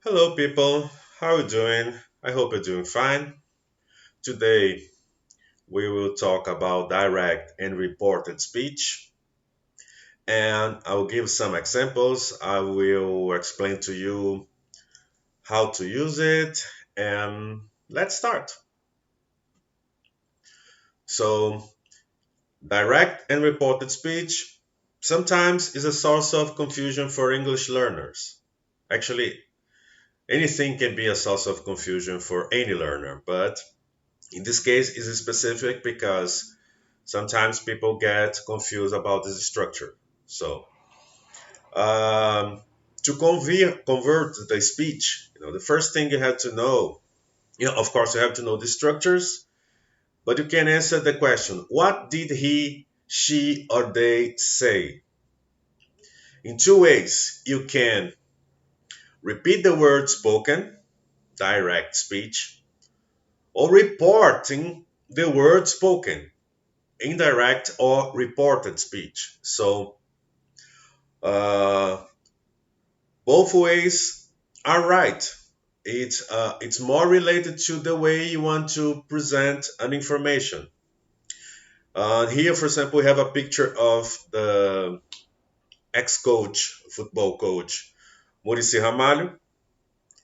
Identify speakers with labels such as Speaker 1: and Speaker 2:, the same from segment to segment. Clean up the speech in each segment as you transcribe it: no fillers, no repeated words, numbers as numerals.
Speaker 1: Hello, people. How are you doing? I hope you're doing fine. Today, we will talk about direct and reported speech, and I will give some examples. I will explain to you how to use it, and let's start. So, direct and reported speech sometimes is a source of confusion for English learners. Actually, anything can be a source of confusion for any learner, but in this case, it's specific because sometimes people get confused about this structure. So, um, to convert the speech, the first thing you have to know, of course, you have to know the structures, but you can answer the question: What did he, she, or they say? In two ways, you can repeat the word spoken, direct speech, or reporting the word spoken, indirect or reported speech. So uh, both ways are right. It's more related to the way you want to present an information. Here, for example, we have a picture of the ex-coach, football coach, Muricy Ramalho,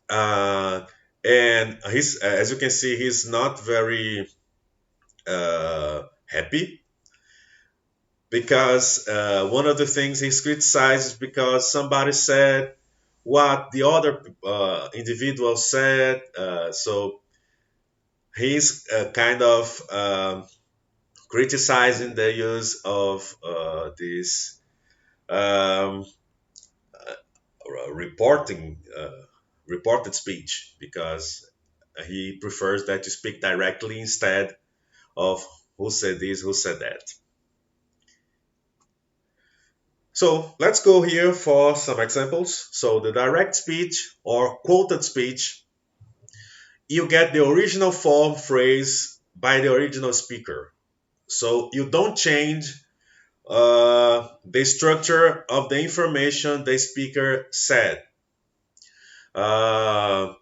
Speaker 1: uh, and as you can see, he's not very happy because one of the things he's criticized is because somebody said what the other individual said. So he's kind of criticizing the use of this um, reporting reported speech because he prefers that you speak directly instead of who said this, who said that. So let's go here for some examples. So the direct speech or quoted speech, you get the original form phrase by the original speaker. So you don't change the structure of the information the speaker said.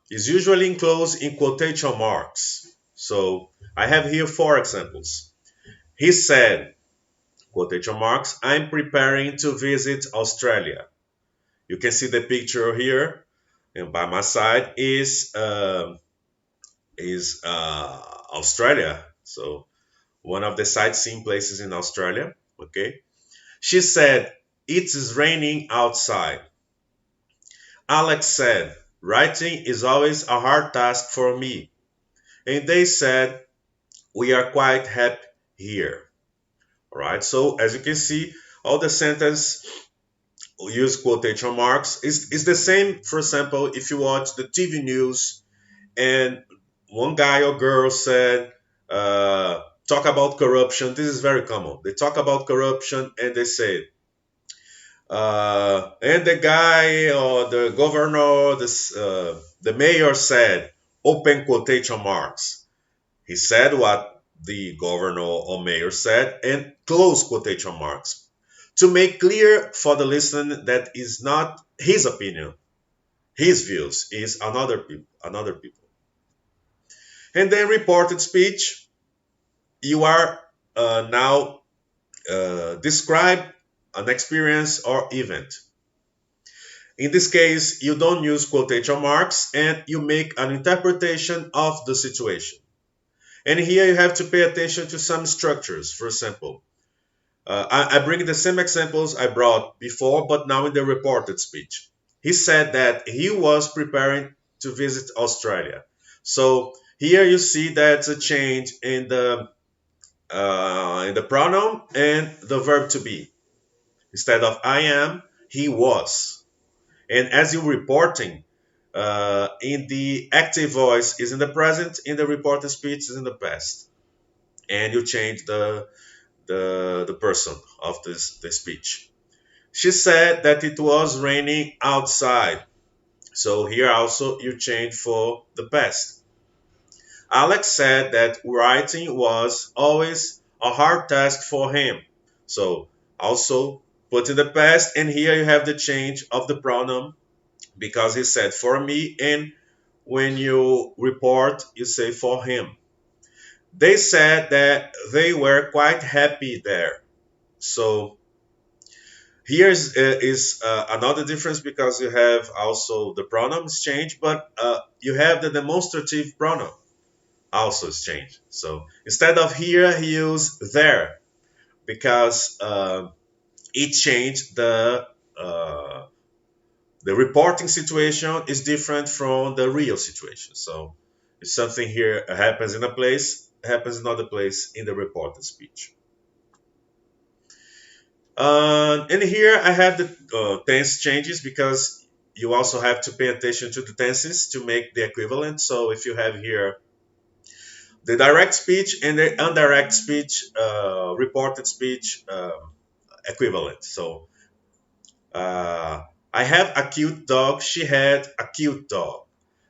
Speaker 1: Is usually enclosed in quotation marks. So I have here four examples. He said, quotation marks, I'm preparing to visit Australia. You can see the picture here, and by my side is Australia. So one of the sightseeing places in Australia. Okay. She said, it is raining outside. Alex said, writing is always a hard task for me. And they said, we are quite happy here. All right. So as you can see, all the sentence use quotation marks. Is the same, for example, if you watch the TV news and one guy or girl said, talk about corruption. This is very common. They talk about corruption and they say, and the guy or the governor, the mayor said, open quotation marks. He said what the governor or mayor said and close quotation marks to make clear for the listener that is not his opinion, his views is another people. And then reported speech, you are now describe an experience or event. In this case, you don't use quotation marks and you make an interpretation of the situation. And here you have to pay attention to some structures. For example, I bring the same examples I brought before, but now in the reported speech. He said that he was preparing to visit Australia. So here you see that's a change in the pronoun and the verb to be. Instead of I am, he was. And as you're reporting, in the active voice is in the present, in the reported speech is in the past. And you change the person of the speech. She said that it was raining outside. So here also you change for the past. Alex said that writing was always a hard task for him. So also put in the past, and here you have the change of the pronoun because he said for me, and when you report, you say for him. They said that they were quite happy there. So here's is another difference because you have also the pronouns change, but you have the demonstrative pronoun also is changed. So instead of here, he used there because it changed the reporting situation is different from the real situation. So if something here happens in a place, happens in another place in the reported speech. And here I have the tense changes because you also have to pay attention to the tenses to make the equivalent. So if you have here the direct speech and the indirect speech, reported speech equivalent. So uh, I have a cute dog. She had a cute dog.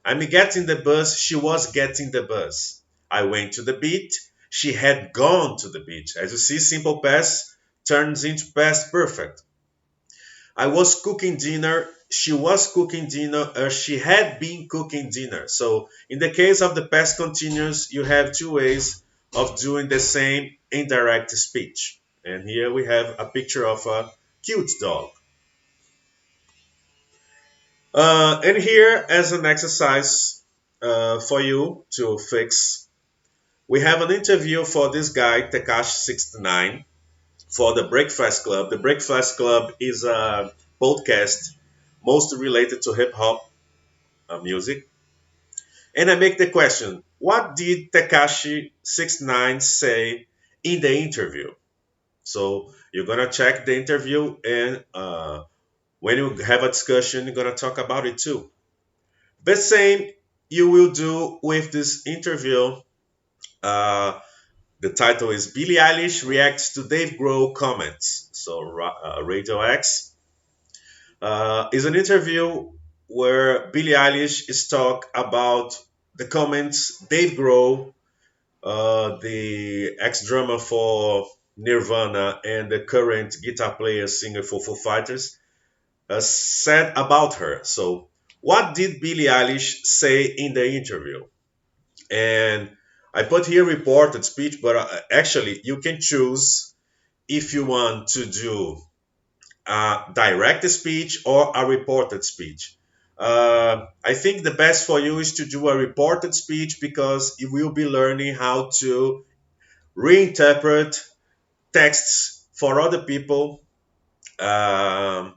Speaker 1: I'm getting the bus. She was getting the bus. I went to the beach. She had gone to the beach. As you see, simple past turns into past perfect. I was cooking dinner. She was cooking dinner. She had been cooking dinner. So, in the case of the past continuous, you have two ways of doing the same indirect speech. And here we have a picture of a cute dog. And here, as an exercise for you to fix, we have an interview for this guy, Tekashi69, for the Breakfast Club. The Breakfast Club is a podcast mostly related to hip hop music. And I make the question, what did Tekashi69 say in the interview? So you're going to check the interview, and when you have a discussion, you're going to talk about it too. The same you will do with this interview. Uh, the title is Billie Eilish reacts to Dave Grohl comments. So Radio X is an interview where Billie Eilish is talk about the comments Dave Grohl, the ex-drummer for Nirvana and the current guitar player singer for Foo Fighters, said about her. So, what did Billie Eilish say in the interview? And I put here reported speech, but actually you can choose if you want to do a direct speech or a reported speech. I think the best for you is to do a reported speech because you will be learning how to reinterpret texts for other people um,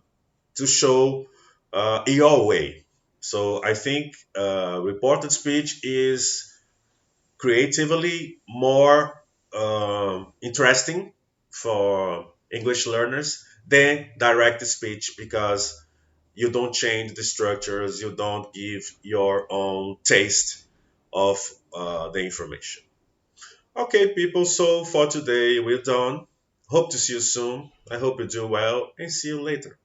Speaker 1: to show your way. So I think reported speech is creatively more interesting for English learners than direct speech because you don't change the structures, you don't give your own taste of the information. Okay, people, so for today we're done. Hope to see you soon. I hope you do well and see you later.